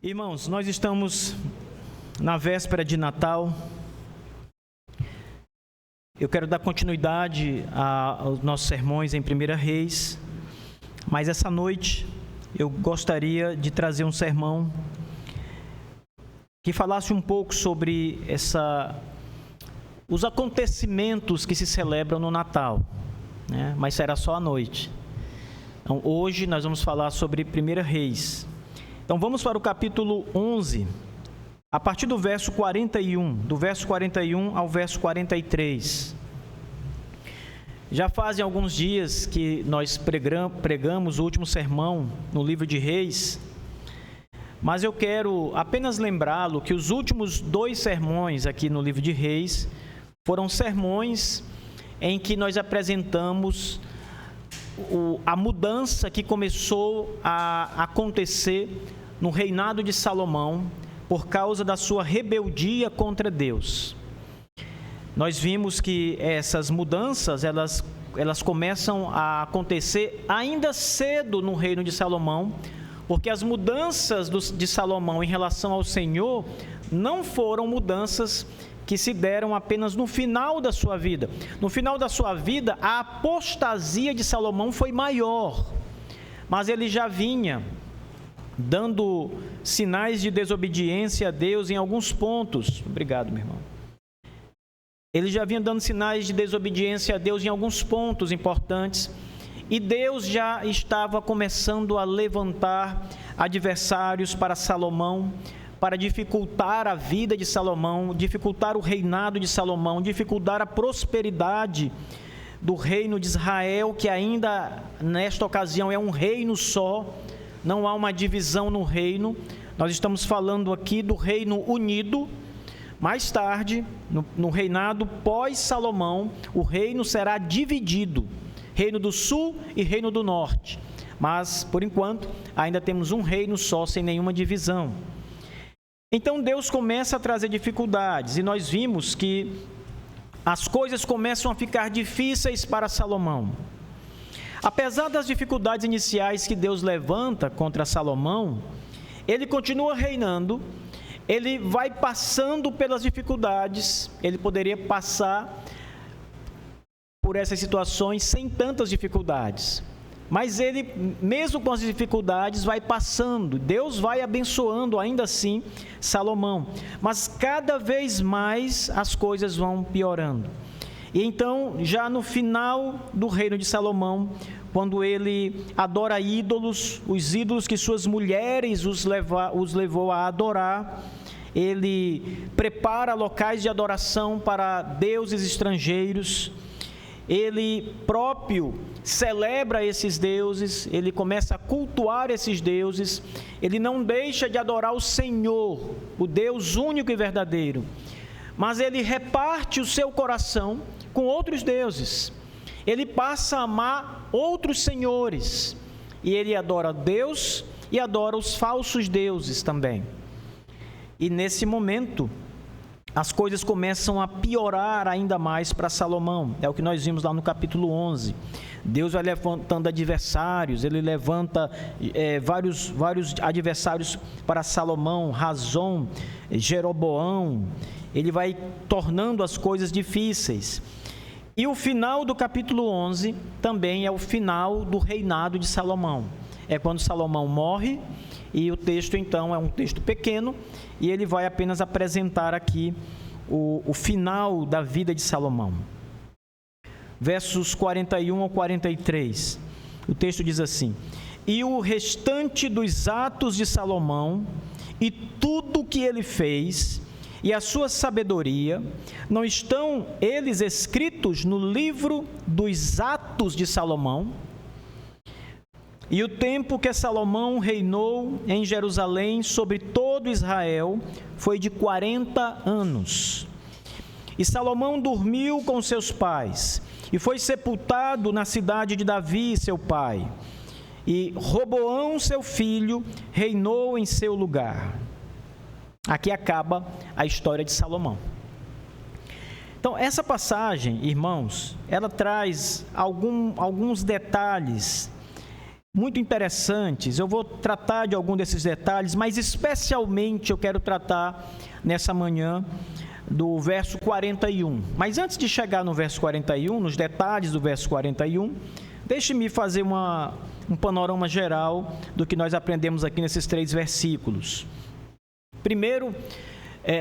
Irmãos, nós estamos na véspera de Natal. Eu quero dar continuidade aos nossos sermões em 1 Reis, mas essa noite eu gostaria de trazer um sermão que falasse um pouco sobre os acontecimentos que se celebram no Natal, né? Mas será só à noite. Então, hoje nós vamos falar sobre 1 Reis. Então vamos para o capítulo 11, a partir do verso 41, do verso 41 ao verso 43. Já fazem alguns dias que nós pregamos o último sermão no livro de Reis, mas eu quero apenas lembrá-lo que os últimos 2 sermões aqui no livro de Reis foram sermões em que nós apresentamos a mudança que começou a acontecer no reinado de Salomão por causa da sua rebeldia contra Deus. Nós vimos que essas mudanças, elas começam a acontecer ainda cedo no reino de Salomão, porque as mudanças de Salomão em relação ao Senhor não foram mudanças que se deram apenas no final da sua vida. No final da sua vida, a apostasia de Salomão foi maior, mas ele já vinha dando sinais de desobediência a Deus em alguns pontos. Obrigado, meu irmão. Ele já vinha dando sinais de desobediência a Deus em alguns pontos importantes, e Deus já estava começando a levantar adversários para Salomão, para dificultar a vida de Salomão, dificultar o reinado de Salomão, dificultar a prosperidade do reino de Israel, que ainda nesta ocasião é um reino só, não há uma divisão no reino. Nós estamos falando aqui do reino unido. Mais tarde, no reinado pós-Salomão, o reino será dividido, reino do sul e reino do norte. Mas, por enquanto, ainda temos um reino só, sem nenhuma divisão. Então Deus começa a trazer dificuldades, e nós vimos que as coisas começam a ficar difíceis para Salomão. Apesar das dificuldades iniciais que Deus levanta contra Salomão, ele continua reinando, ele vai passando pelas dificuldades. Ele poderia passar por essas situações sem tantas dificuldades, mas ele, mesmo com as dificuldades, vai passando. Deus vai abençoando ainda assim Salomão, mas cada vez mais as coisas vão piorando. E então, já no final do reino de Salomão, quando ele adora ídolos, os ídolos que suas mulheres os levou a adorar, ele prepara locais de adoração para deuses estrangeiros. Ele próprio celebra esses deuses, ele começa a cultuar esses deuses, ele não deixa de adorar o Senhor, o Deus único e verdadeiro, mas ele reparte o seu coração com outros deuses. Ele passa a amar outros senhores, e ele adora Deus e adora os falsos deuses também. E nesse momento, as coisas começam a piorar ainda mais para Salomão. É o que nós vimos lá no capítulo 11. Deus vai levantando adversários, ele levanta vários adversários para Salomão, Razom, Jeroboão. Ele vai tornando as coisas difíceis. E o final do capítulo 11 também é o final do reinado de Salomão. É quando Salomão morre, e o texto então é um texto pequeno, e ele vai apenas apresentar aqui o final da vida de Salomão. Versos 41 ao 43, o texto diz assim: E o restante dos atos de Salomão, e tudo o que ele fez, e a sua sabedoria, não estão eles escritos no livro dos atos de Salomão? E o tempo que Salomão reinou em Jerusalém sobre todo Israel foi de 40 anos. E Salomão dormiu com seus pais, e foi sepultado na cidade de Davi, seu pai. E Roboão, seu filho, reinou em seu lugar. Aqui acaba a história de Salomão. Então, essa passagem, irmãos, ela traz alguns detalhes muito interessantes. Eu vou tratar de algum desses detalhes, mas especialmente eu quero tratar nessa manhã do verso 41. Mas antes de chegar no verso 41, nos detalhes do verso 41, deixe-me fazer um panorama geral do que nós aprendemos aqui nesses 3 versículos. Primeiro,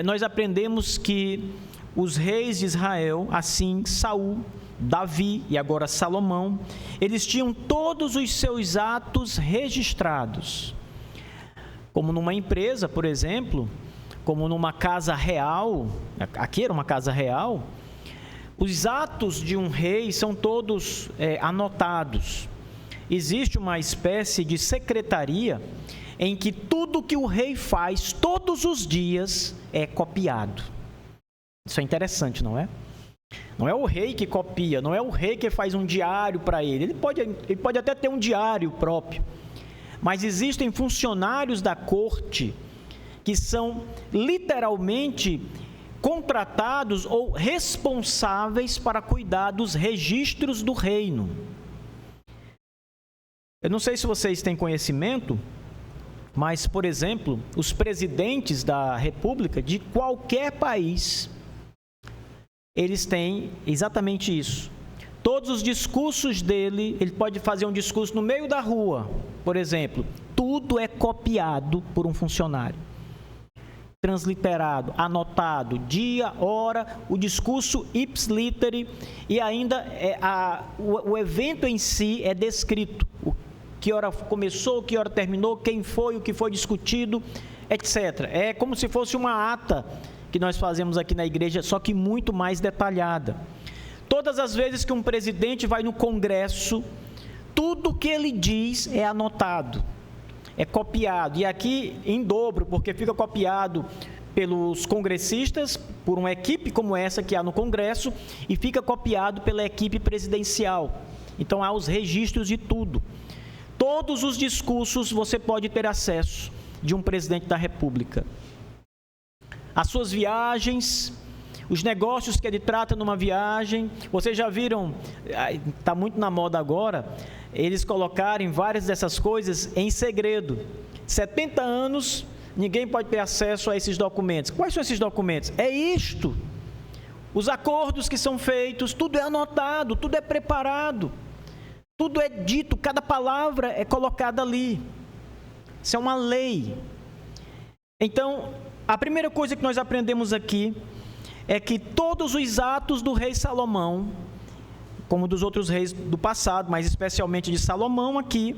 nós aprendemos que os reis de Israel, assim Saul, Davi e agora Salomão, eles tinham todos os seus atos registrados. Como numa empresa, por exemplo, como numa casa real, aqui era uma casa real, os atos de um rei são todos anotados. Existe uma espécie de secretaria em que tudo que o rei faz todos os dias é copiado. Isso é interessante, não é? Não é o rei que copia, não é o rei que faz um diário para ele. Ele pode até ter um diário próprio. Mas existem funcionários da corte que são literalmente contratados ou responsáveis para cuidar dos registros do reino. Eu não sei se vocês têm conhecimento, mas, por exemplo, os presidentes da república de qualquer país, eles têm exatamente isso. Todos os discursos dele, ele pode fazer um discurso no meio da rua, por exemplo, tudo é copiado por um funcionário. Transliterado, anotado, dia, hora, o discurso ipsiliter e ainda o evento em si é descrito. Que hora começou, que hora terminou, quem foi, o que foi discutido, etc. É como se fosse uma ata que nós fazemos aqui na igreja, só que muito mais detalhada. Todas as vezes que um presidente vai no Congresso, tudo que ele diz é anotado, é copiado. E aqui em dobro, porque fica copiado pelos congressistas, por uma equipe como essa que há no Congresso, e fica copiado pela equipe presidencial. Então há os registros de tudo. Todos os discursos você pode ter acesso de um presidente da República. As suas viagens, os negócios que ele trata numa viagem. Vocês já viram, está muito na moda agora, eles colocarem várias dessas coisas em segredo. 70 anos, ninguém pode ter acesso a esses documentos. Quais são esses documentos? É isto. Os acordos que são feitos, tudo é anotado, tudo é preparado. Tudo é dito, cada palavra é colocada ali. Isso é uma lei. Então, a primeira coisa que nós aprendemos aqui é que todos os atos do rei Salomão, como dos outros reis do passado, mas especialmente de Salomão aqui,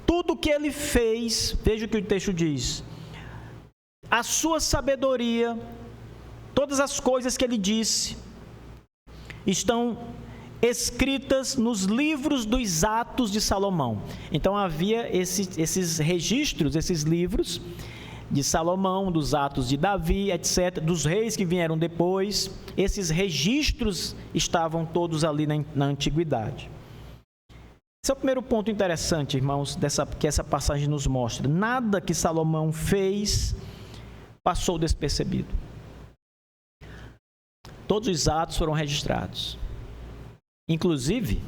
tudo que ele fez, veja o que o texto diz, a sua sabedoria, todas as coisas que ele disse, estão escritas nos livros dos Atos de Salomão. Então havia esses registros, esses livros de Salomão, dos Atos de Davi, etc., dos reis que vieram depois. Esses registros estavam todos ali na antiguidade. Esse é o primeiro ponto interessante, irmãos, que essa passagem nos mostra. Nada que Salomão fez passou despercebido. Todos os atos foram registrados. Inclusive,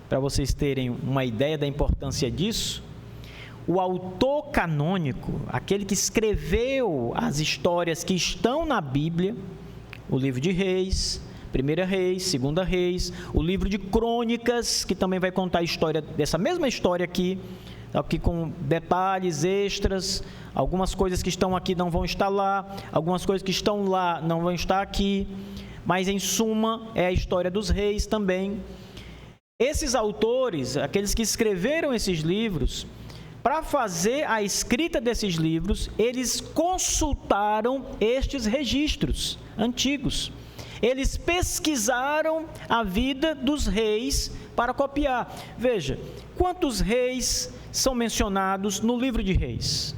para vocês terem uma ideia da importância disso, o autor canônico, aquele que escreveu as histórias que estão na Bíblia, o livro de Reis, 1 Reis, 2 Reis, o livro de Crônicas, que também vai contar a história dessa mesma história aqui com detalhes extras, algumas coisas que estão aqui não vão estar lá, algumas coisas que estão lá não vão estar aqui, mas em suma é a história dos reis também. Esses autores, aqueles que escreveram esses livros, para fazer a escrita desses livros, eles consultaram estes registros antigos. Eles pesquisaram a vida dos reis para copiar. Veja, quantos reis são mencionados no livro de Reis?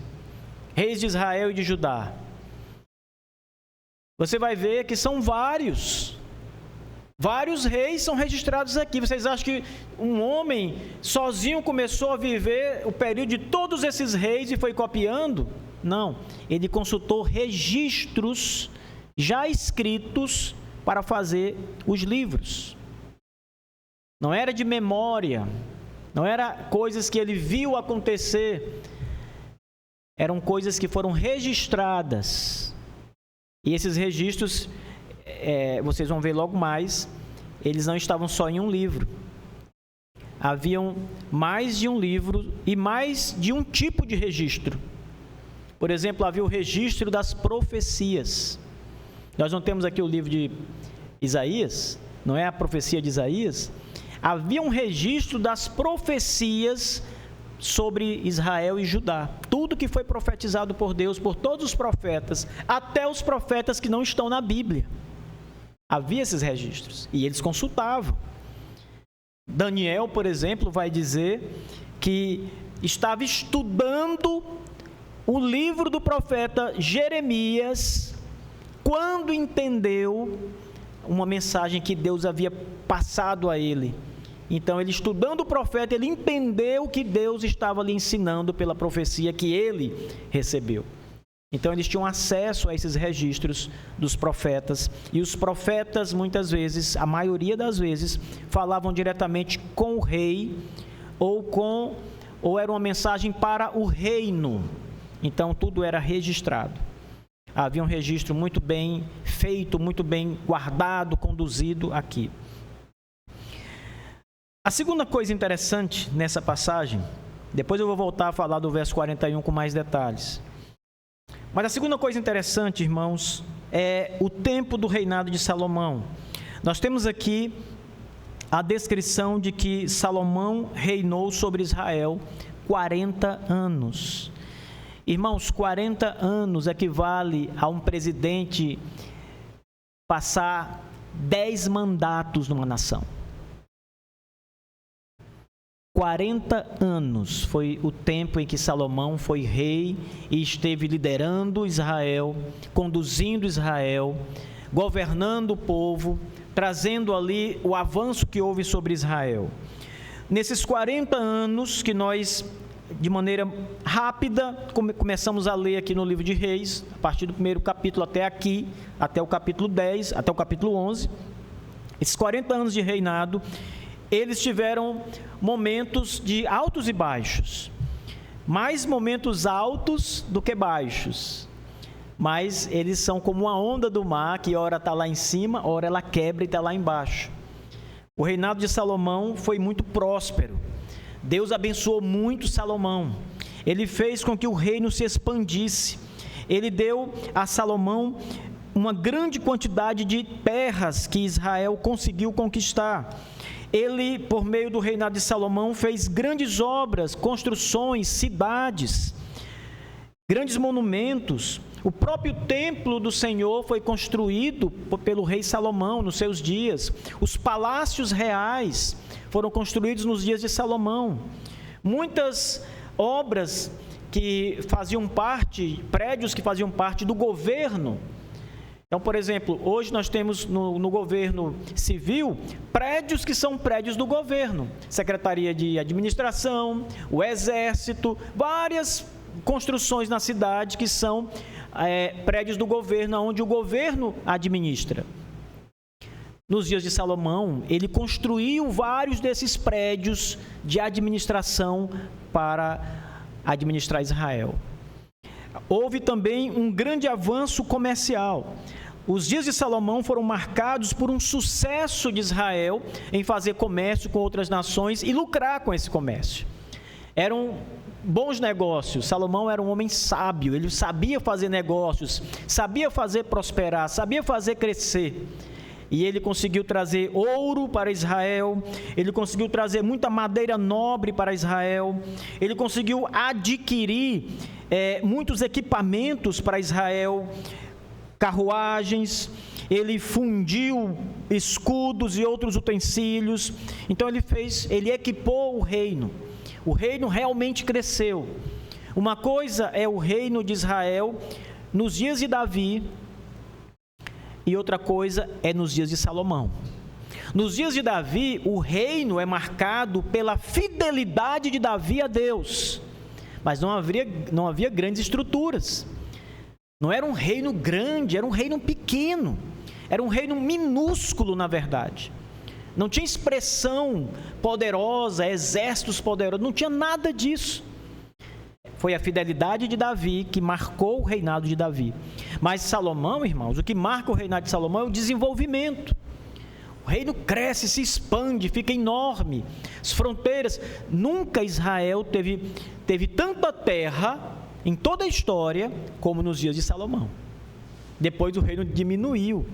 Reis de Israel e de Judá. Você vai ver que são vários. Vários reis são registrados aqui. Vocês acham que um homem sozinho começou a viver o período de todos esses reis e foi copiando? Não. Ele consultou registros já escritos para fazer os livros. Não era de memória. Não eram coisas que ele viu acontecer, eram coisas que foram registradas. E esses registros, vocês vão ver logo mais, eles não estavam só em um livro. Haviam mais de um livro e mais de um tipo de registro. Por exemplo, havia o registro das profecias. Nós não temos aqui o livro de Isaías, não é a profecia de Isaías. Havia um registro das profecias sobre Israel e Judá. Tudo que foi profetizado por Deus, por todos os profetas, até os profetas que não estão na Bíblia. Havia esses registros e eles consultavam. Daniel, por exemplo, vai dizer que estava estudando o livro do profeta Jeremias quando entendeu uma mensagem que Deus havia passado a ele. Então, ele estudando o profeta, ele entendeu que Deus estava lhe ensinando pela profecia que ele recebeu. Então, eles tinham acesso a esses registros dos profetas. E os profetas, muitas vezes, a maioria das vezes, falavam diretamente com o rei ou era uma mensagem para o reino. Então, tudo era registrado. Havia um registro muito bem feito, muito bem guardado, conduzido aqui. A segunda coisa interessante nessa passagem, depois eu vou voltar a falar do verso 41 com mais detalhes. Mas a segunda coisa interessante, irmãos, é o tempo do reinado de Salomão. Nós temos aqui a descrição de que Salomão reinou sobre Israel 40 anos. Irmãos, 40 anos equivale a um presidente passar 10 mandatos numa nação. 40 anos foi o tempo em que Salomão foi rei e esteve liderando Israel, conduzindo Israel, governando o povo, trazendo ali o avanço que houve sobre Israel. Nesses 40 anos que nós, de maneira rápida, começamos a ler aqui no livro de Reis, a partir do primeiro capítulo até aqui, até o capítulo 10, até o capítulo 11, esses 40 anos de reinado, eles tiveram momentos de altos e baixos, mais momentos altos do que baixos, mas eles são como uma onda do mar, que ora está lá em cima, ora ela quebra e está lá embaixo. O reinado de Salomão foi muito próspero, Deus abençoou muito Salomão, ele fez com que o reino se expandisse, ele deu a Salomão uma grande quantidade de terras que Israel conseguiu conquistar. Ele, por meio do reinado de Salomão, fez grandes obras, construções, cidades, grandes monumentos. O próprio templo do Senhor foi construído pelo rei Salomão nos seus dias. Os palácios reais foram construídos nos dias de Salomão. Muitas obras que faziam parte, prédios que faziam parte do governo. Então, por exemplo, hoje nós temos no governo civil, prédios que são prédios do governo. Secretaria de Administração, o Exército, várias construções na cidade que são prédios do governo, onde o governo administra. Nos dias de Salomão, ele construiu vários desses prédios de administração para administrar Israel. Houve também um grande avanço comercial. Os dias de Salomão foram marcados por um sucesso de Israel em fazer comércio com outras nações e lucrar com esse comércio. Eram bons negócios. Salomão era um homem sábio, ele sabia fazer negócios, sabia fazer prosperar, sabia fazer crescer. E ele conseguiu trazer ouro para Israel, ele conseguiu trazer muita madeira nobre para Israel, ele conseguiu adquirir muitos equipamentos para Israel, carruagens, ele fundiu escudos e outros utensílios. Então ele equipou o reino realmente cresceu. Uma coisa é o reino de Israel nos dias de Davi, e outra coisa é nos dias de Salomão. Nos dias de Davi, o reino é marcado pela fidelidade de Davi a Deus, mas não havia grandes estruturas. Não era um reino grande, era um reino pequeno, era um reino minúsculo, na verdade. não tinha expressão poderosa, exércitos poderosos, não tinha nada disso. Foi a fidelidade de Davi que marcou o reinado de Davi. Mas Salomão, irmãos, o que marca o reinado de Salomão é o desenvolvimento. O reino cresce, se expande, fica enorme. As fronteiras, nunca Israel teve tanta terra em toda a história como nos dias de Salomão. Depois o reino diminuiu.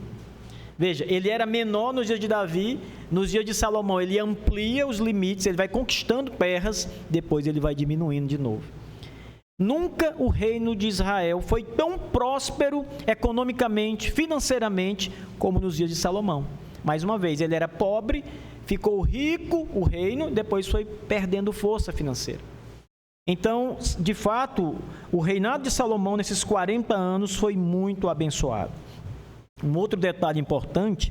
Veja, ele era menor nos dias de Davi, nos dias de Salomão ele amplia os limites, ele vai conquistando terras, depois ele vai diminuindo de novo. Nunca o reino de Israel foi tão próspero economicamente, financeiramente, como nos dias de Salomão. Mais uma vez, ele era pobre, ficou rico o reino, depois foi perdendo força financeira. Então, de fato, o reinado de Salomão nesses 40 anos foi muito abençoado. Um outro detalhe importante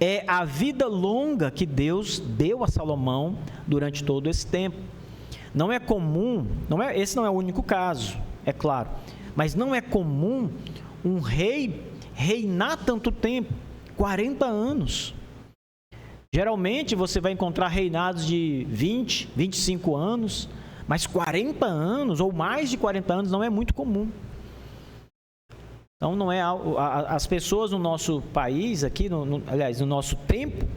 é a vida longa que Deus deu a Salomão durante todo esse tempo. Não é comum, esse não é o único caso, é claro, mas não é comum um rei reinar tanto tempo, 40 anos. Geralmente você vai encontrar reinados de 20, 25 anos, mas 40 anos ou mais de 40 anos não é muito comum. Então não é as pessoas no nosso país aqui, aliás, no nosso tempo,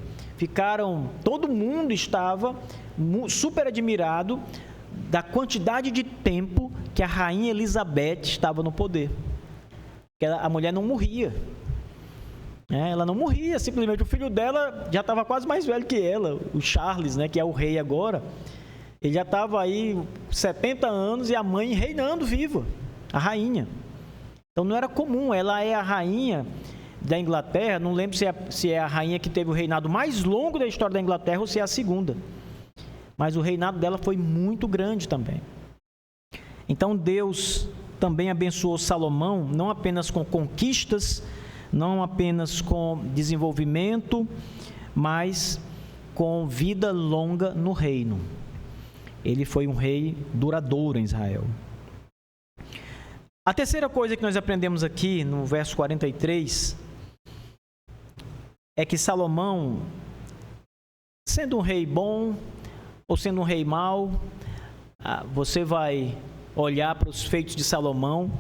todo mundo estava super admirado da quantidade de tempo que a rainha Elizabeth estava no poder. A mulher não morria. Ela não morria, simplesmente o filho dela já estava quase mais velho que ela, o Charles, que é o rei agora. Ele já estava aí 70 anos e a mãe reinando viva, a rainha. Então não era comum, ela é a rainha da Inglaterra, não lembro se é a rainha que teve o reinado mais longo da história da Inglaterra ou se é a segunda. Mas o reinado dela foi muito grande também. Então Deus também abençoou Salomão, não apenas com conquistas, não apenas com desenvolvimento, mas com vida longa no reino. Ele foi um rei duradouro em Israel. A terceira coisa que nós aprendemos aqui no verso 43 é que Salomão, sendo um rei bom ou sendo um rei mau, você vai olhar para os feitos de Salomão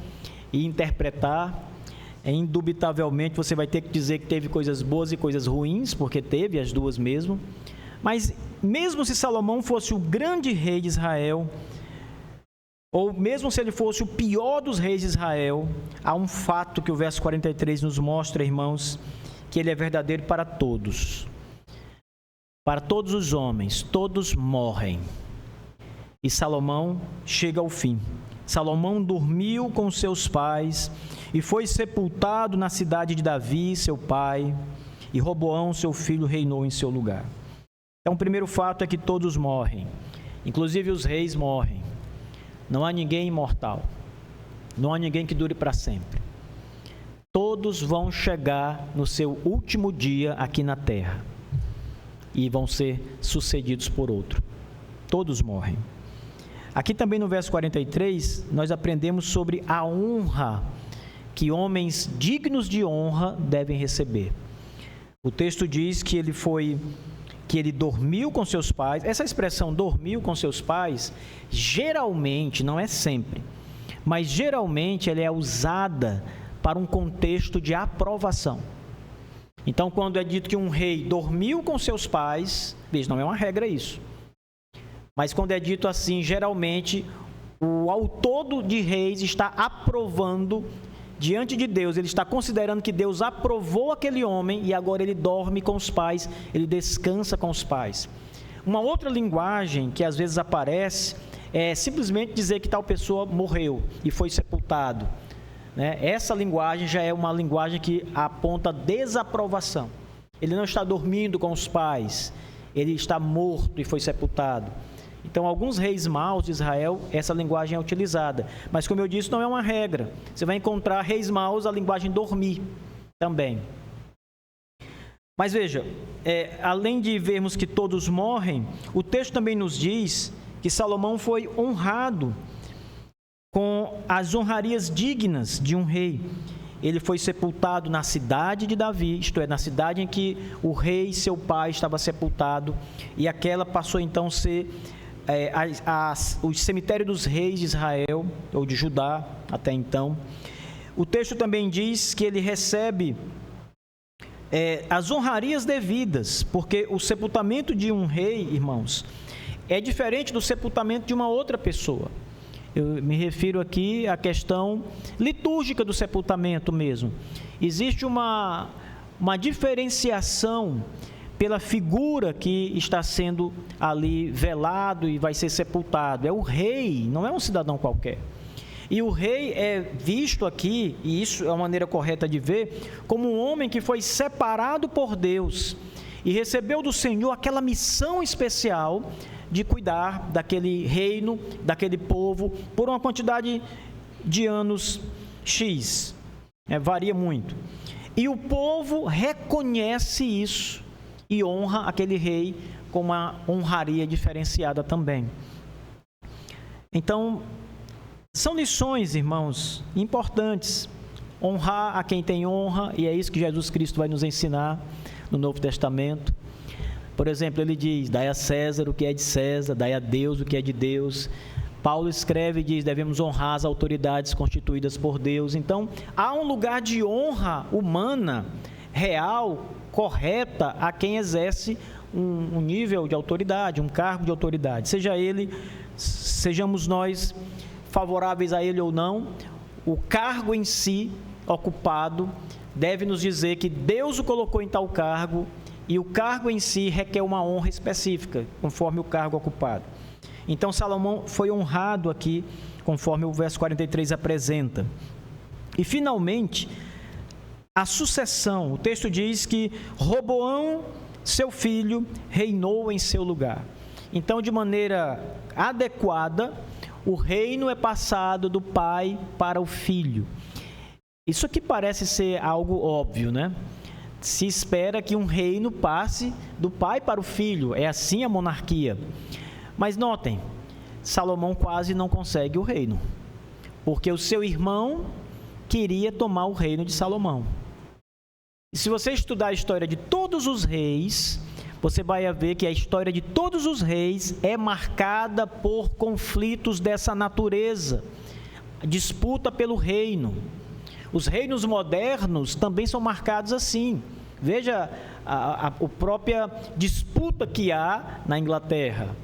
e interpretar. Indubitavelmente você vai ter que dizer que teve coisas boas e coisas ruins, porque teve as duas mesmo. Mas mesmo se Salomão fosse o grande rei de Israel, ou mesmo se ele fosse o pior dos reis de Israel, há um fato que o verso 43 nos mostra, irmãos, que ele é verdadeiro para todos. Para todos os homens, todos morrem. E Salomão chega ao fim. Salomão dormiu com seus pais e foi sepultado na cidade de Davi, seu pai, e Roboão, seu filho, reinou em seu lugar. Então, o primeiro fato é que todos morrem, inclusive os reis morrem. Não há ninguém imortal, não há ninguém que dure para sempre. Todos vão chegar no seu último dia aqui na terra e vão ser sucedidos por outro. Todos morrem. Aqui também no verso 43, nós aprendemos sobre a honra que homens dignos de honra devem receber. O texto diz que ele dormiu com seus pais. Essa expressão dormiu com seus pais, geralmente, não é sempre, mas geralmente ela é usada para um contexto de aprovação. Então, quando é dito que um rei dormiu com seus pais, veja, não é uma regra isso. Mas quando é dito assim, geralmente, o autor de Reis está aprovando diante de Deus, ele está considerando que Deus aprovou aquele homem e agora ele dorme com os pais, ele descansa com os pais. Uma outra linguagem que às vezes aparece é simplesmente dizer que tal pessoa morreu e foi sepultado. Essa linguagem já é uma linguagem que aponta desaprovação. Ele não está dormindo com os pais, ele está morto e foi sepultado. Então, alguns reis maus de Israel, essa linguagem é utilizada. Mas, como eu disse, não é uma regra. Você vai encontrar reis maus a linguagem dormir também. Mas veja, além de vermos que todos morrem, o texto também nos diz que Salomão foi honrado com as honrarias dignas de um rei. ele foi sepultado na cidade de Davi, isto é, na cidade em que o rei, seu pai, estava sepultado, e aquela passou então a ser o cemitério dos reis de Israel, ou de Judá, até então. O texto também diz que ele recebe as honrarias devidas, porque o sepultamento de um rei, irmãos, é diferente do sepultamento de uma outra pessoa. Eu me refiro aqui à questão litúrgica do sepultamento mesmo. Existe uma diferenciação pela figura que está sendo ali velado e vai ser sepultado. É o rei, não é um cidadão qualquer. E o rei é visto aqui, e isso é a maneira correta de ver, como um homem que foi separado por Deus e recebeu do Senhor aquela missão especial de cuidar daquele reino, daquele povo, por uma quantidade de anos X. Varia muito. E o povo reconhece isso e honra aquele rei com uma honraria diferenciada também. Então, são lições, irmãos, importantes. Honrar a quem tem honra, e é isso que Jesus Cristo vai nos ensinar no Novo Testamento. Por exemplo, ele diz: dai a César o que é de César, dai a Deus o que é de Deus. Paulo escreve e diz: devemos honrar as autoridades constituídas por Deus. Então, há um lugar de honra humana, real, correta, a quem exerce um nível de autoridade, um cargo de autoridade. Sejamos nós favoráveis a ele ou não, o cargo em si, ocupado, deve nos dizer que Deus o colocou em tal cargo, e o cargo em si requer uma honra específica, conforme o cargo ocupado. Então, Salomão foi honrado aqui, conforme o verso 43 apresenta. E, finalmente, a sucessão. O texto diz que Roboão, seu filho, reinou em seu lugar. Então, de maneira adequada, o reino é passado do pai para o filho. Isso aqui parece ser algo óbvio, né? Se espera que um reino passe do pai para o filho. É assim a monarquia. Mas notem, Salomão quase não consegue o reino, porque o seu irmão queria tomar o reino de Salomão. E se você estudar a história de todos os reis, você vai ver que a história de todos os reis é marcada por conflitos dessa natureza, disputa pelo reino. Os reinos modernos também são marcados assim. Veja a própria disputa que há na Inglaterra.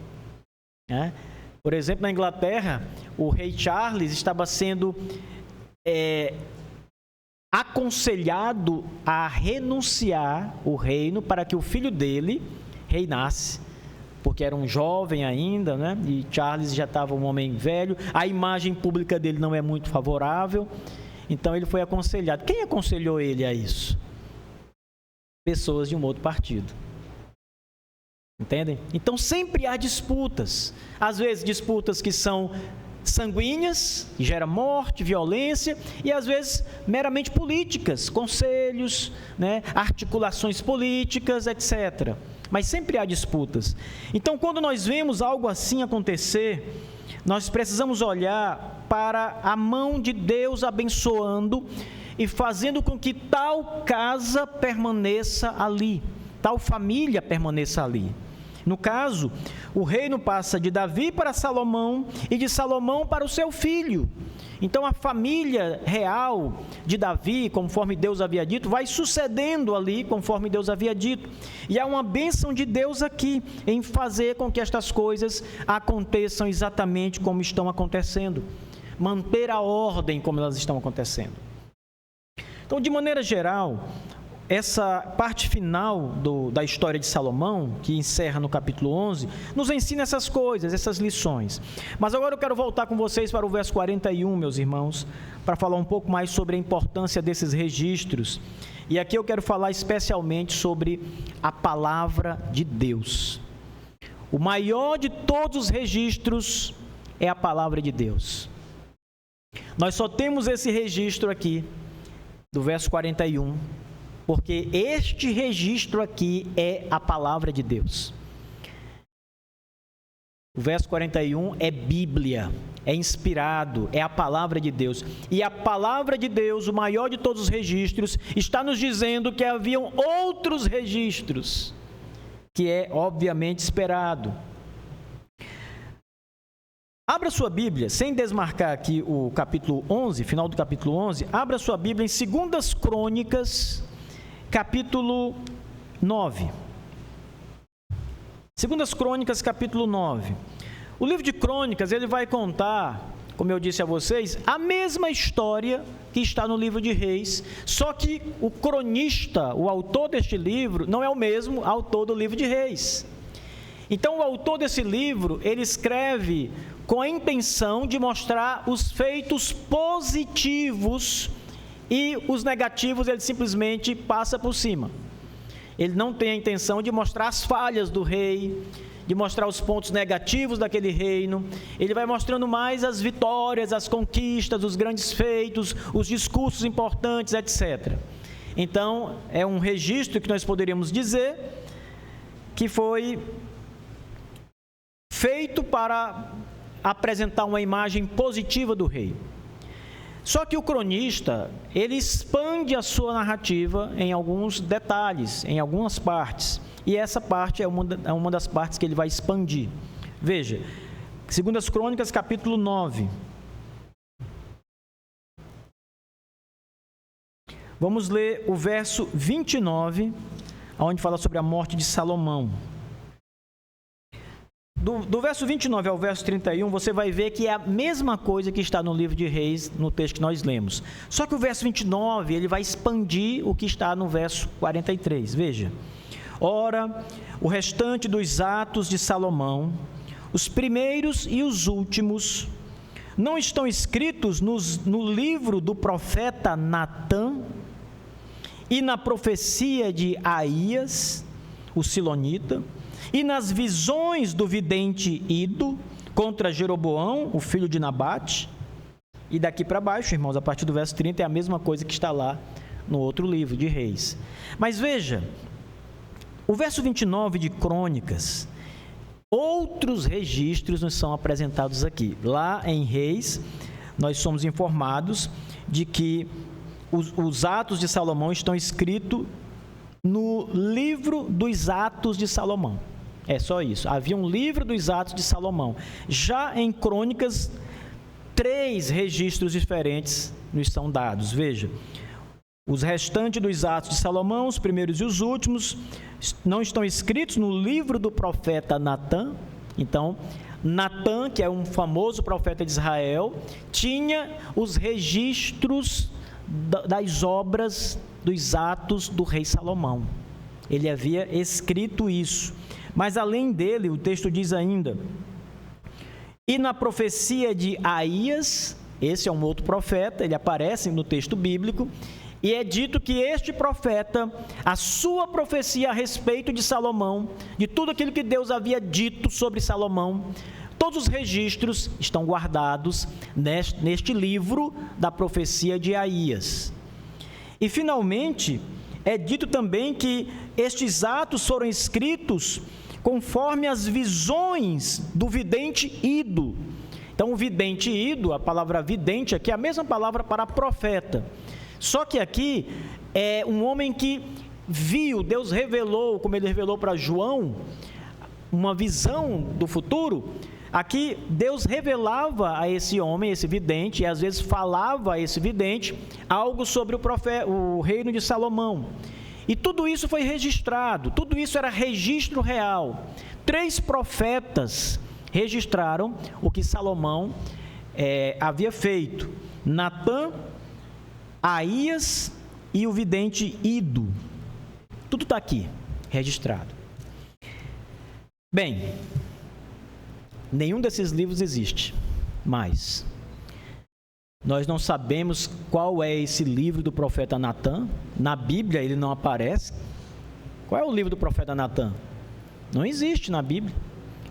Por exemplo, na Inglaterra, o rei Charles estava sendo aconselhado a renunciar o reino para que o filho dele reinasse, porque era um jovem ainda, né? E Charles já estava um homem velho, a imagem pública dele não é muito favorável, então ele foi aconselhado. Quem aconselhou ele a isso? Pessoas de um outro partido. Entendem? Então sempre há disputas, às vezes disputas que são sanguíneas, que geram morte, violência, e às vezes meramente políticas, conselhos, né, articulações políticas, etc. Mas sempre há disputas. Então, quando nós vemos algo assim acontecer, nós precisamos olhar para a mão de Deus abençoando e fazendo com que tal casa permaneça ali, tal família permaneça ali. No caso, o reino passa de Davi para Salomão e de Salomão para o seu filho. Então, a família real de Davi, conforme Deus havia dito, vai sucedendo ali, conforme Deus havia dito. E há uma bênção de Deus aqui, em fazer com que estas coisas aconteçam exatamente como estão acontecendo. Manter a ordem como elas estão acontecendo. Então, de maneira geral, essa parte final da história de Salomão, que encerra no capítulo 11, nos ensina essas coisas, essas lições. Mas agora eu quero voltar com vocês para o verso 41, meus irmãos, para falar um pouco mais sobre a importância desses registros. E aqui eu quero falar especialmente sobre a palavra de Deus. O maior de todos os registros é a palavra de Deus. Nós só temos esse registro aqui, do verso 41, porque este registro aqui é a palavra de Deus. O verso 41 é Bíblia, é inspirado, é a palavra de Deus. E a palavra de Deus, o maior de todos os registros, está nos dizendo que haviam outros registros, que é obviamente esperado. Abra sua Bíblia, sem desmarcar aqui o capítulo 11, final do capítulo 11, abra sua Bíblia em 2 Crônicas, capítulo 9. 2 Crônicas, capítulo 9. O livro de Crônicas, ele vai contar, como eu disse a vocês, a mesma história que está no livro de Reis, só que o cronista, o autor deste livro, não é o mesmo autor do livro de Reis. Então, o autor desse livro, ele escreve com a intenção de mostrar os feitos positivos e os negativos ele simplesmente passa por cima. Ele não tem a intenção de mostrar as falhas do rei, de mostrar os pontos negativos daquele reino. Ele vai mostrando mais as vitórias, as conquistas, os grandes feitos, os discursos importantes, etc. Então, é um registro que nós poderíamos dizer que foi feito para apresentar uma imagem positiva do rei. Só que o cronista, ele expande a sua narrativa em alguns detalhes, em algumas partes. E essa parte é uma das partes que ele vai expandir. Veja, 2 Crônicas, capítulo 9. Vamos ler o verso 29, onde fala sobre a morte de Salomão. Do verso 29 ao verso 31, você vai ver que é a mesma coisa que está no livro de Reis, no texto que nós lemos. Só que o verso 29, ele vai expandir o que está no verso 43. Veja. Ora, o restante dos atos de Salomão, os primeiros e os últimos, não estão escritos no livro do profeta Natã e na profecia de Aías, o silonita, e nas visões do vidente Ido contra Jeroboão, o filho de Nabate. E daqui para baixo, irmãos, a partir do verso 30, é a mesma coisa que está lá no outro livro de Reis. Mas veja, o verso 29 de Crônicas, outros registros nos são apresentados aqui. Lá em Reis, nós somos informados de que os atos de Salomão estão escritos no livro dos Atos de Salomão. É só isso. Havia um livro dos Atos de Salomão. Já em Crônicas, 3 registros diferentes nos são dados. Veja, os restantes dos Atos de Salomão, os primeiros e os últimos, não estão escritos no livro do profeta Natã. Então, Natã, que é um famoso profeta de Israel, tinha os registros das obras dos atos do rei Salomão. Ele havia escrito isso. Mas além dele, o texto diz ainda, e na profecia de Aías, esse é um outro profeta, ele aparece no texto bíblico, e é dito que este profeta, a sua profecia a respeito de Salomão, de tudo aquilo que Deus havia dito sobre Salomão, todos os registros estão guardados neste livro da profecia de Aías. E finalmente, é dito também que estes atos foram escritos conforme as visões do vidente Ido. Então, o vidente Ido, a palavra vidente aqui é a mesma palavra para profeta. Só que aqui é um homem que viu, Deus revelou, como ele revelou para João, uma visão do futuro. Aqui, Deus revelava a esse homem, esse vidente, e às vezes falava a esse vidente algo sobre o reino de Salomão. E tudo isso foi registrado, tudo isso era registro real. 3 profetas registraram o que Salomão havia feito. Natã, Aías e o vidente Ido. Tudo está aqui, registrado. Bem, nenhum desses livros existe mais. Nós não sabemos qual é esse livro do profeta Natã. Na Bíblia ele não aparece. Qual é o livro do profeta Natã? Não existe na Bíblia.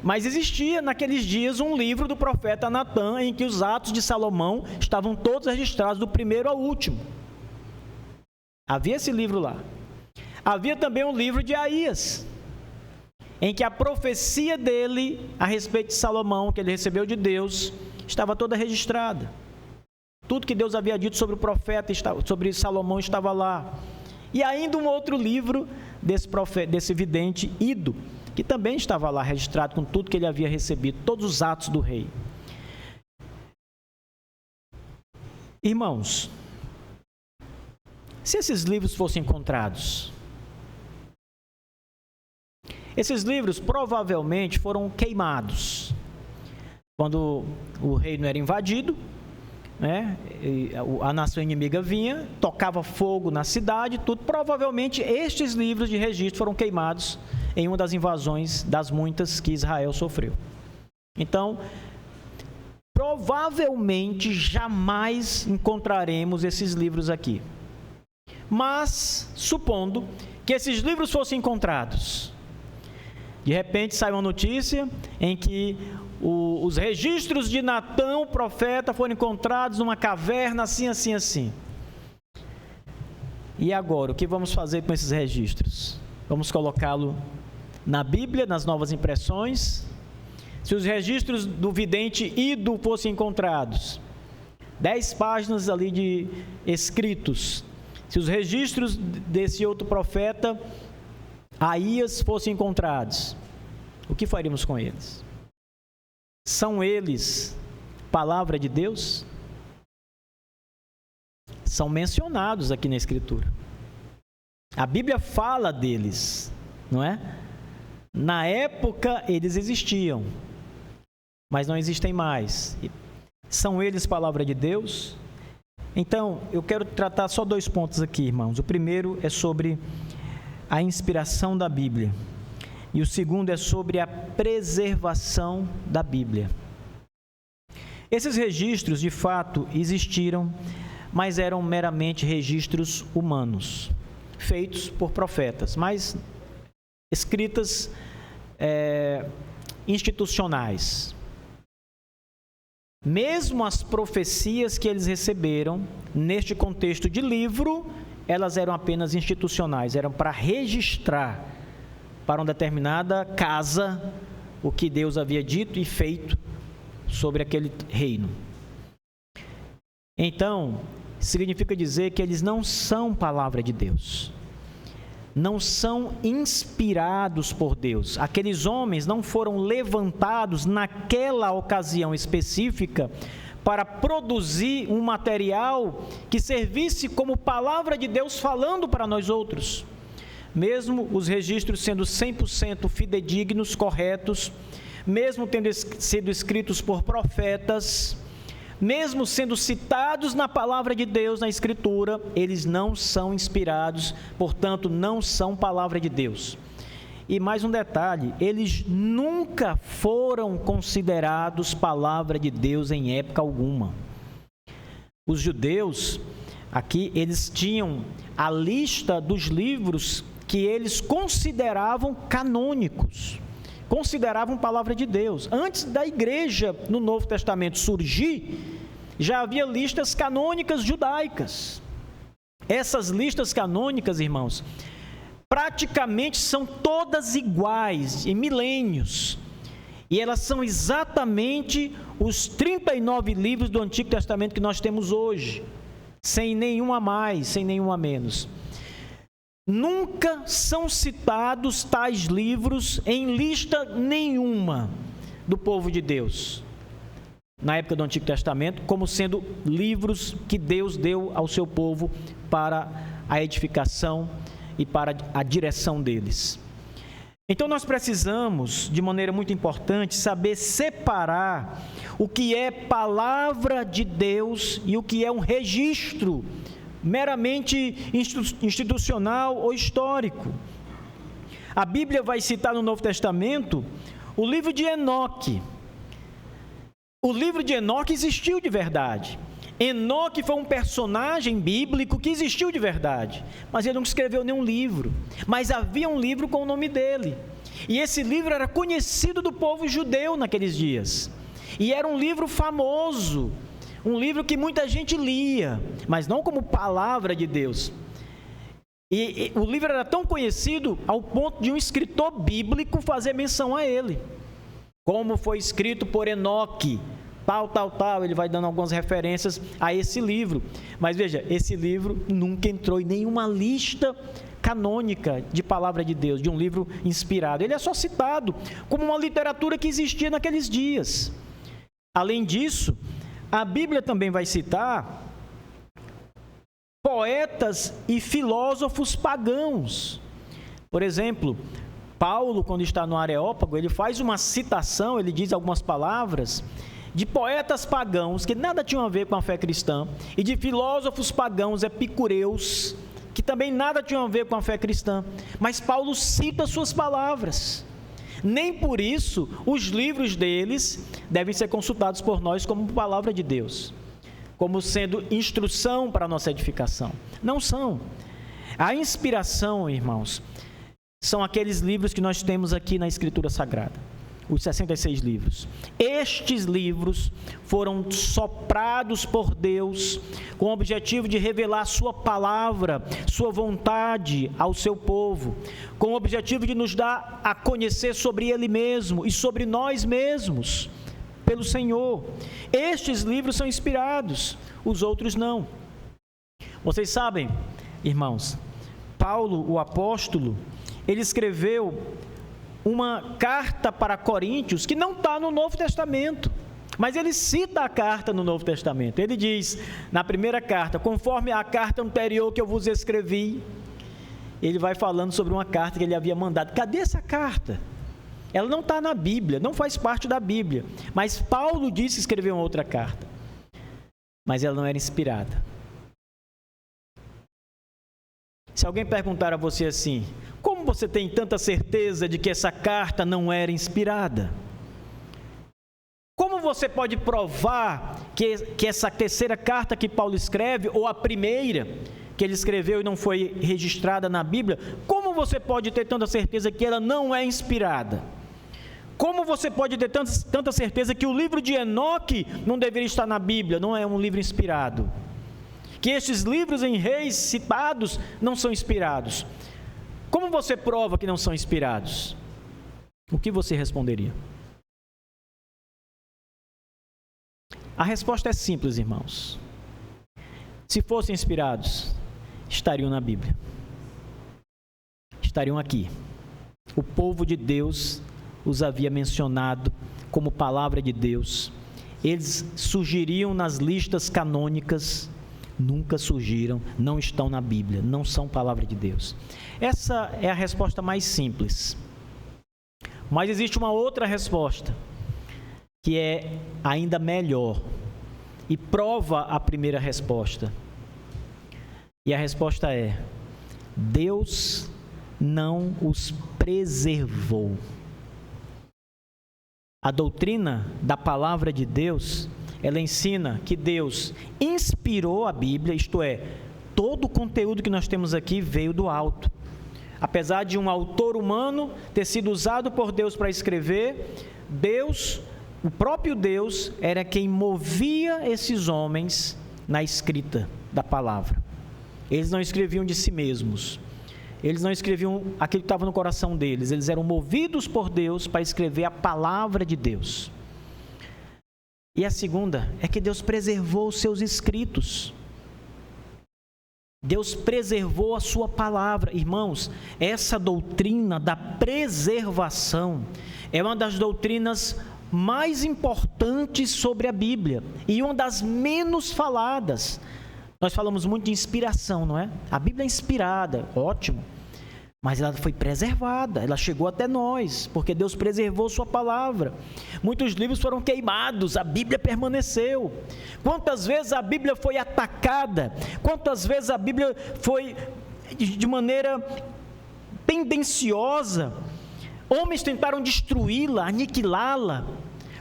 Mas existia naqueles dias um livro do profeta Natã em que os atos de Salomão estavam todos registrados do primeiro ao último. Havia esse livro lá. Havia também um livro de Aías, em que a profecia dele a respeito de Salomão, que ele recebeu de Deus, estava toda registrada. Tudo que Deus havia dito sobre o profeta, sobre Salomão, estava lá. E ainda um outro livro desse vidente, Ido, que também estava lá registrado com tudo que ele havia recebido, todos os atos do rei. Irmãos, se esses livros fossem encontrados, esses livros provavelmente foram queimados. Quando o reino era invadido, né, a nação inimiga vinha, tocava fogo na cidade, tudo. Provavelmente estes livros de registro foram queimados em uma das invasões das muitas que Israel sofreu. Então, provavelmente jamais encontraremos esses livros aqui. Mas, supondo que esses livros fossem encontrados, de repente sai uma notícia em que os registros de Natã, o profeta, foram encontrados numa caverna assim, assim, assim. E agora, o que vamos fazer com esses registros? Vamos colocá-lo na Bíblia, nas novas impressões? Se os registros do vidente Ido fossem encontrados, 10 páginas ali de escritos, se os registros desse outro profeta, Aías, fossem encontrados, o que faríamos com eles? São eles palavra de Deus? São mencionados aqui na Escritura. A Bíblia fala deles, não é? Na época eles existiam, mas não existem mais. São eles palavra de Deus? Então, eu quero tratar só 2 pontos aqui, irmãos. O primeiro é sobre a inspiração da Bíblia. E o segundo é sobre a preservação da Bíblia. Esses registros, de fato, existiram, mas eram meramente registros humanos, feitos por profetas, mas escritas institucionais. Mesmo as profecias que eles receberam, neste contexto de livro, elas eram apenas institucionais, eram para registrar para uma determinada casa o que Deus havia dito e feito sobre aquele reino. Então, significa dizer que eles não são palavra de Deus, não são inspirados por Deus. Aqueles homens não foram levantados naquela ocasião específica para produzir um material que servisse como palavra de Deus falando para nós outros. Mesmo os registros sendo 100% fidedignos, corretos, mesmo tendo sido escritos por profetas, mesmo sendo citados na palavra de Deus, na Escritura, eles não são inspirados, portanto, não são palavra de Deus. E mais um detalhe, eles nunca foram considerados palavra de Deus em época alguma. Os judeus, aqui, eles tinham a lista dos livros que eles consideravam canônicos, consideravam palavra de Deus. Antes da igreja no Novo Testamento surgir, já havia listas canônicas judaicas. Essas listas canônicas, irmãos, praticamente são todas iguais em milênios. E elas são exatamente os 39 livros do Antigo Testamento que nós temos hoje, sem nenhum a mais, sem nenhum a menos. Nunca são citados tais livros em lista nenhuma do povo de Deus, na época do Antigo Testamento, como sendo livros que Deus deu ao seu povo para a edificação e para a direção deles. Então nós precisamos, de maneira muito importante, saber separar o que é palavra de Deus e o que é um registro meramente institucional ou histórico. A Bíblia vai citar no Novo Testamento o livro de Enoque. O livro de Enoque existiu de verdade. Enoque foi um personagem bíblico que existiu de verdade, mas ele não escreveu nenhum livro. Mas havia um livro com o nome dele. E esse livro era conhecido do povo judeu naqueles dias. E era um livro famoso, um livro que muita gente lia, mas não como palavra de Deus. E o livro era tão conhecido ao ponto de um escritor bíblico fazer menção a ele, como foi escrito por Enoque, tal, ele vai dando algumas referências a esse livro. Mas veja, esse livro nunca entrou em nenhuma lista canônica de palavra de Deus, de um livro inspirado. Ele é só citado como uma literatura que existia naqueles dias. Além disso, a Bíblia também vai citar poetas e filósofos pagãos. Por exemplo, Paulo, quando está no Areópago, ele faz uma citação, ele diz algumas palavras de poetas pagãos que nada tinham a ver com a fé cristã, e de filósofos pagãos epicureus, que também nada tinham a ver com a fé cristã. Mas Paulo cita suas palavras. Nem por isso os livros deles devem ser consultados por nós como palavra de Deus, como sendo instrução para a nossa edificação. Não são. A inspiração, irmãos, são aqueles livros que nós temos aqui na Escritura Sagrada, os 66 livros. Estes livros foram soprados por Deus com o objetivo de revelar sua palavra, sua vontade ao seu povo, com o objetivo de nos dar a conhecer sobre Ele mesmo e sobre nós mesmos, pelo Senhor. Estes livros são inspirados, os outros não. Vocês sabem, irmãos, Paulo, o apóstolo, ele escreveu uma carta para Coríntios que não está no Novo Testamento, mas ele cita a carta no Novo Testamento. Ele diz, na primeira carta, conforme a carta anterior que eu vos escrevi, ele vai falando sobre uma carta que ele havia mandado. Cadê essa carta? Ela não está na Bíblia, não faz parte da Bíblia, mas Paulo disse que escreveu uma outra carta, mas ela não era inspirada. Se alguém perguntar a você assim, como você tem tanta certeza de que essa carta não era inspirada? Como você pode provar que essa terceira carta que Paulo escreve, ou a primeira que ele escreveu e não foi registrada na Bíblia, como você pode ter tanta certeza que ela não é inspirada? Como você pode ter tanta certeza que o livro de Enoque não deveria estar na Bíblia, não é um livro inspirado? Que estes livros em Reis citados não são inspirados? Como você prova que não são inspirados? O que você responderia? A resposta é simples, irmãos. Se fossem inspirados, estariam na Bíblia. Estariam aqui. O povo de Deus os havia mencionado como palavra de Deus. Eles surgiriam nas listas canônicas. Nunca surgiram, não estão na Bíblia, não são palavra de Deus. Essa é a resposta mais simples. Mas existe uma outra resposta, que é ainda melhor, e prova a primeira resposta. E a resposta é: Deus não os preservou. A doutrina da palavra de Deus, ela ensina que Deus inspirou a Bíblia, isto é, todo o conteúdo que nós temos aqui veio do alto. Apesar de um autor humano ter sido usado por Deus para escrever, Deus, o próprio Deus, era quem movia esses homens na escrita da palavra. Eles não escreviam de si mesmos. Eles não escreviam aquilo que estava no coração deles. Eles eram movidos por Deus para escrever a palavra de Deus. E a segunda é que Deus preservou os seus escritos. Deus preservou a sua palavra. Irmãos, essa doutrina da preservação é uma das doutrinas mais importantes sobre a Bíblia e uma das menos faladas. Nós falamos muito de inspiração, não é? A Bíblia é inspirada, ótimo. Mas ela foi preservada, ela chegou até nós, porque Deus preservou sua palavra. Muitos livros foram queimados, a Bíblia permaneceu. Quantas vezes a Bíblia foi atacada, quantas vezes a Bíblia foi de maneira tendenciosa, homens tentaram destruí-la, aniquilá-la.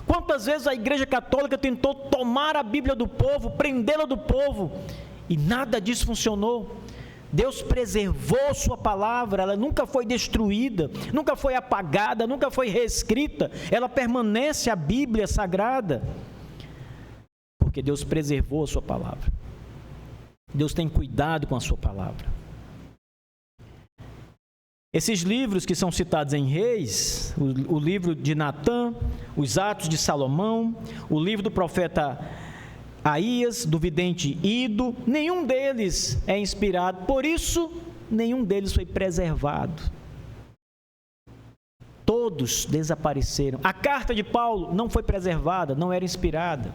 Quantas vezes a Igreja Católica tentou tomar a Bíblia do povo, prendê-la do povo, e nada disso funcionou. Deus preservou sua palavra, ela nunca foi destruída, nunca foi apagada, nunca foi reescrita, ela permanece a Bíblia Sagrada, porque Deus preservou a sua palavra. Deus tem cuidado com a sua palavra. Esses livros que são citados em Reis, o livro de Natã, os Atos de Salomão, o livro do profeta Aías, do vidente Ido, nenhum deles é inspirado, por isso nenhum deles foi preservado. Todos desapareceram. A carta de Paulo não foi preservada, não era inspirada,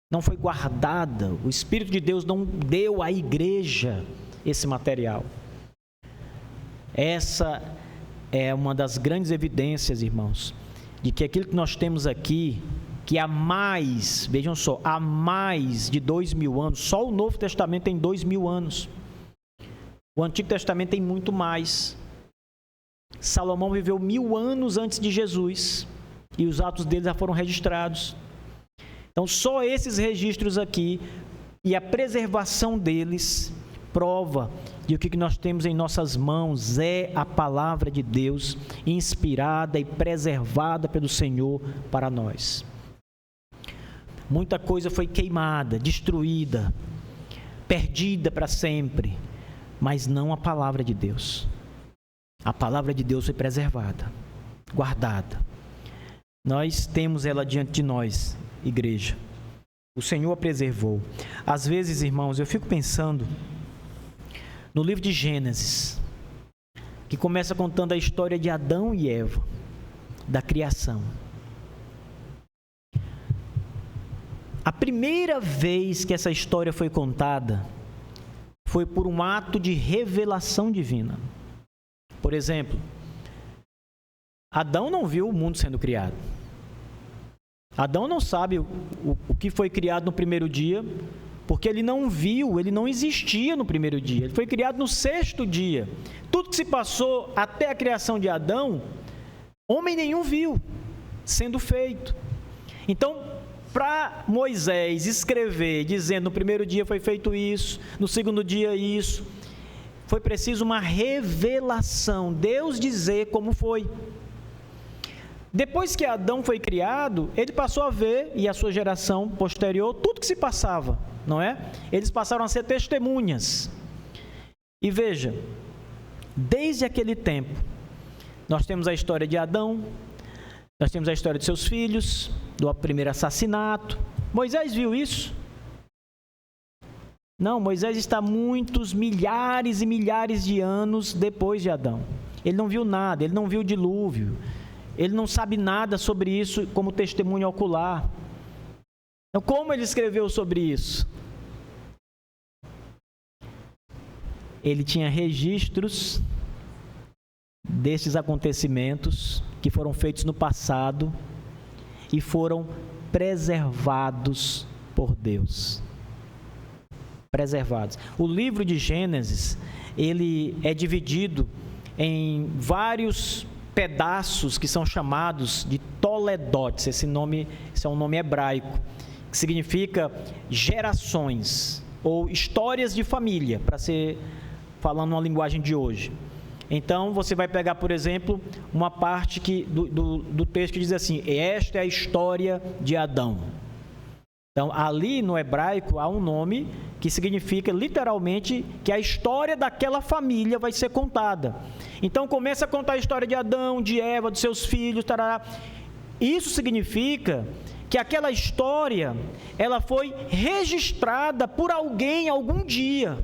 não foi guardada. O Espírito de Deus não deu à igreja esse material. Essa é uma das grandes evidências, irmãos, de que aquilo que nós temos aqui, que há mais, vejam só, há mais de 2000 anos, só o Novo Testamento tem 2000 anos. O Antigo Testamento tem muito mais. Salomão viveu 1000 anos antes de Jesus e os atos dele já foram registrados. Então, só esses registros aqui e a preservação deles prova de que o que nós temos em nossas mãos é a palavra de Deus, inspirada e preservada pelo Senhor para nós. Muita coisa foi queimada, destruída, perdida para sempre, mas não a palavra de Deus. A palavra de Deus foi preservada, guardada. Nós temos ela diante de nós, igreja. O Senhor a preservou. Às vezes, irmãos, eu fico pensando no livro de Gênesis, que começa contando a história de Adão e Eva, da criação. A primeira vez que essa história foi contada foi por um ato de revelação divina. Por exemplo, Adão não viu o mundo sendo criado. Adão não sabe o que foi criado no primeiro dia, porque ele não viu, ele não existia no primeiro dia. Ele foi criado no 6º dia. Tudo que se passou até a criação de Adão, homem nenhum viu sendo feito. Então, para Moisés escrever, dizendo no primeiro dia foi feito isso, no segundo dia isso, foi preciso uma revelação, Deus dizer como foi. Depois que Adão foi criado, ele passou a ver, e a sua geração posterior, tudo que se passava, não é? Eles passaram a ser testemunhas. E veja, desde aquele tempo, nós temos a história de Adão, nós temos a história de seus filhos, do primeiro assassinato. Moisés viu isso? Não, Moisés está muitos, milhares e milhares de anos depois de Adão. Ele não viu nada, ele não viu o dilúvio. Ele não sabe nada sobre isso como testemunho ocular. Então, como ele escreveu sobre isso? Ele tinha registros destes acontecimentos que foram feitos no passado e foram preservados por Deus. Preservados. O livro de Gênesis, ele é dividido em vários pedaços que são chamados de toledotes. Esse é um nome hebraico, que significa gerações ou histórias de família, para ser falando uma linguagem de hoje. Então, você vai pegar, por exemplo, uma parte do texto que diz assim: esta é a história de Adão. Então, ali no hebraico há um nome que significa literalmente que a história daquela família vai ser contada. Então, começa a contar a história de Adão, de Eva, dos seus filhos, tarará. Isso significa que aquela história, ela foi registrada por alguém algum dia.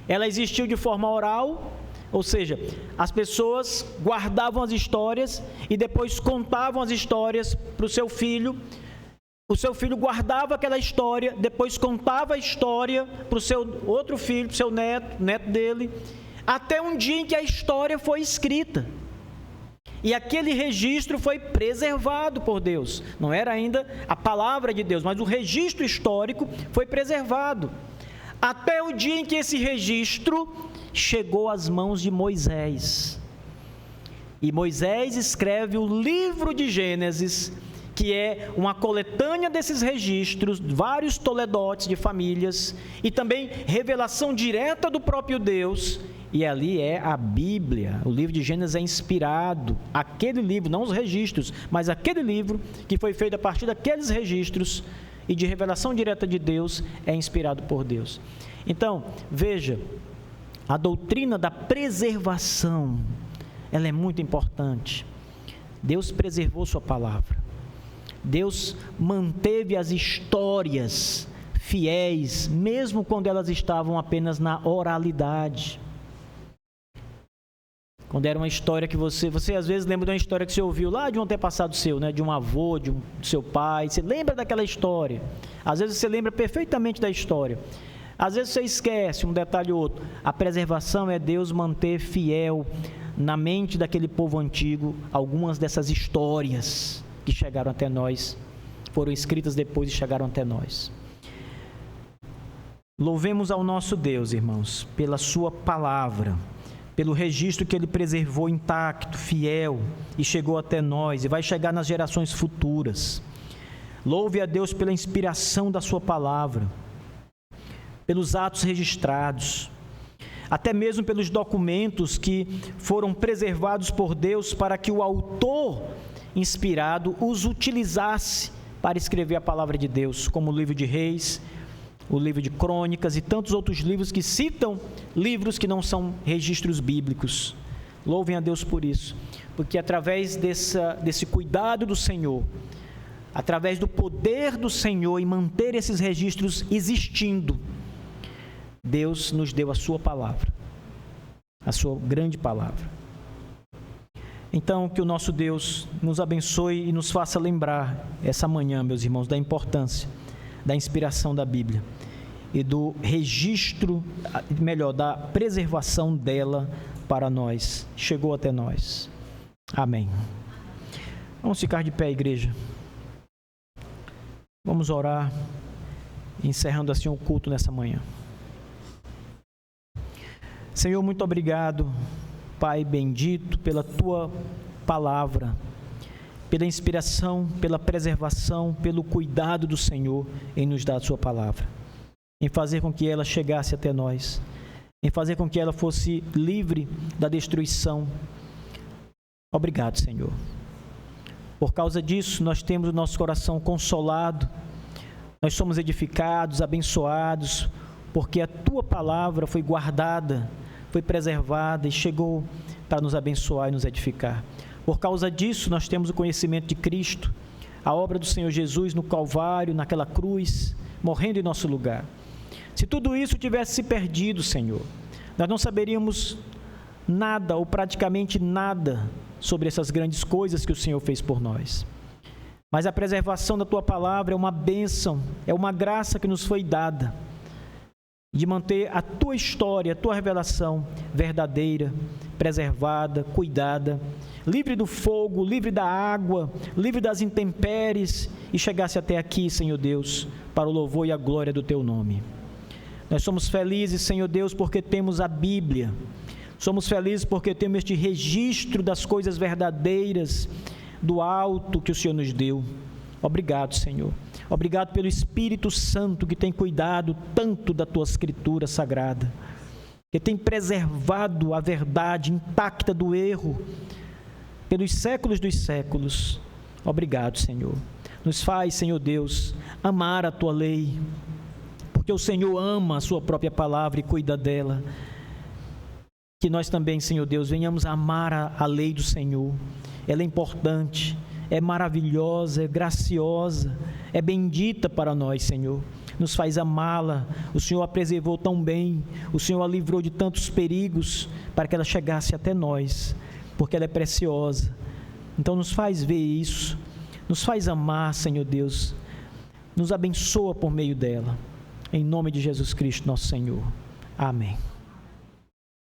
Ela existiu de forma oral, ou seja, as pessoas guardavam as histórias e depois contavam as histórias para o seu filho. O seu filho guardava aquela história, depois contava a história para o seu outro filho, para o seu neto dele, até um dia em que a história foi escrita. E aquele registro foi preservado por Deus. Não era ainda a palavra de Deus, mas o registro histórico foi preservado. Até o dia em que esse registro chegou às mãos de Moisés. E Moisés escreve o livro de Gênesis, que é uma coletânea desses registros, vários toledotes de famílias, e também revelação direta do próprio Deus, e ali é a Bíblia. O livro de Gênesis é inspirado, aquele livro, não os registros, mas aquele livro que foi feito a partir daqueles registros e de revelação direta de Deus, é inspirado por Deus. Então, veja, A doutrina da preservação, ela é muito importante. Deus preservou sua palavra. Deus manteve as histórias fiéis, mesmo quando elas estavam apenas na oralidade. Quando era uma história que você às vezes lembra de uma história que você ouviu lá de um antepassado seu, né? De um avô, do seu pai, você lembra daquela história. Às vezes você lembra perfeitamente da história. Às vezes você esquece um detalhe ou outro. A preservação é Deus manter fiel na mente daquele povo antigo algumas dessas histórias que chegaram até nós, foram escritas depois e chegaram até nós. Louvemos ao nosso Deus, irmãos, pela sua palavra, pelo registro que Ele preservou intacto, fiel, e chegou até nós, e vai chegar nas gerações futuras. Louve a Deus pela inspiração da sua palavra, pelos atos registrados, até mesmo pelos documentos que foram preservados por Deus para que o autor inspirado os utilizasse para escrever a palavra de Deus, como o livro de Reis, o livro de Crônicas e tantos outros livros que citam livros que não são registros bíblicos. Louvem a Deus por isso, porque através desse cuidado do Senhor, através do poder do Senhor em manter esses registros existindo, Deus nos deu a sua palavra, a sua grande palavra. Então, que o nosso Deus nos abençoe e nos faça lembrar essa manhã, meus irmãos, da importância da inspiração da Bíblia e do registro, da preservação dela para nós. Chegou até nós. Amém. Vamos ficar de pé, igreja. Vamos orar, encerrando assim o culto nessa manhã. Senhor, muito obrigado, Pai bendito, pela Tua palavra, pela inspiração, pela preservação, pelo cuidado do Senhor em nos dar a Sua palavra, em fazer com que ela chegasse até nós, em fazer com que ela fosse livre da destruição. Obrigado, Senhor. Por causa disso, nós temos o nosso coração consolado, nós somos edificados, abençoados, porque a Tua palavra foi guardada, foi preservada e chegou para nos abençoar e nos edificar. Por causa disso, nós temos o conhecimento de Cristo, a obra do Senhor Jesus no Calvário, naquela cruz, morrendo em nosso lugar. Se tudo isso tivesse se perdido, Senhor, nós não saberíamos nada ou praticamente nada sobre essas grandes coisas que o Senhor fez por nós. Mas a preservação da Tua palavra é uma bênção, é uma graça que nos foi dada, de manter a Tua história, a Tua revelação verdadeira, preservada, cuidada, livre do fogo, livre da água, livre das intempéries, e chegasse até aqui, Senhor Deus, para o louvor e a glória do Teu nome. Nós somos felizes, Senhor Deus, porque temos a Bíblia. Somos felizes porque temos este registro das coisas verdadeiras, do alto que o Senhor nos deu. Obrigado, Senhor. Obrigado pelo Espírito Santo que tem cuidado tanto da Tua Escritura Sagrada, que tem preservado a verdade intacta do erro pelos séculos dos séculos. Obrigado, Senhor. Nos faz, Senhor Deus, amar a Tua lei, porque o Senhor ama a Sua própria palavra e cuida dela. Que nós também, Senhor Deus, venhamos a amar a lei do Senhor. Ela é importante, é maravilhosa, é graciosa, é bendita para nós, Senhor. Nos faz amá-la. O Senhor a preservou tão bem, o Senhor a livrou de tantos perigos para que ela chegasse até nós, porque ela é preciosa. Então nos faz ver isso, nos faz amar, Senhor Deus, nos abençoa por meio dela. Em nome de Jesus Cristo, nosso Senhor. Amém.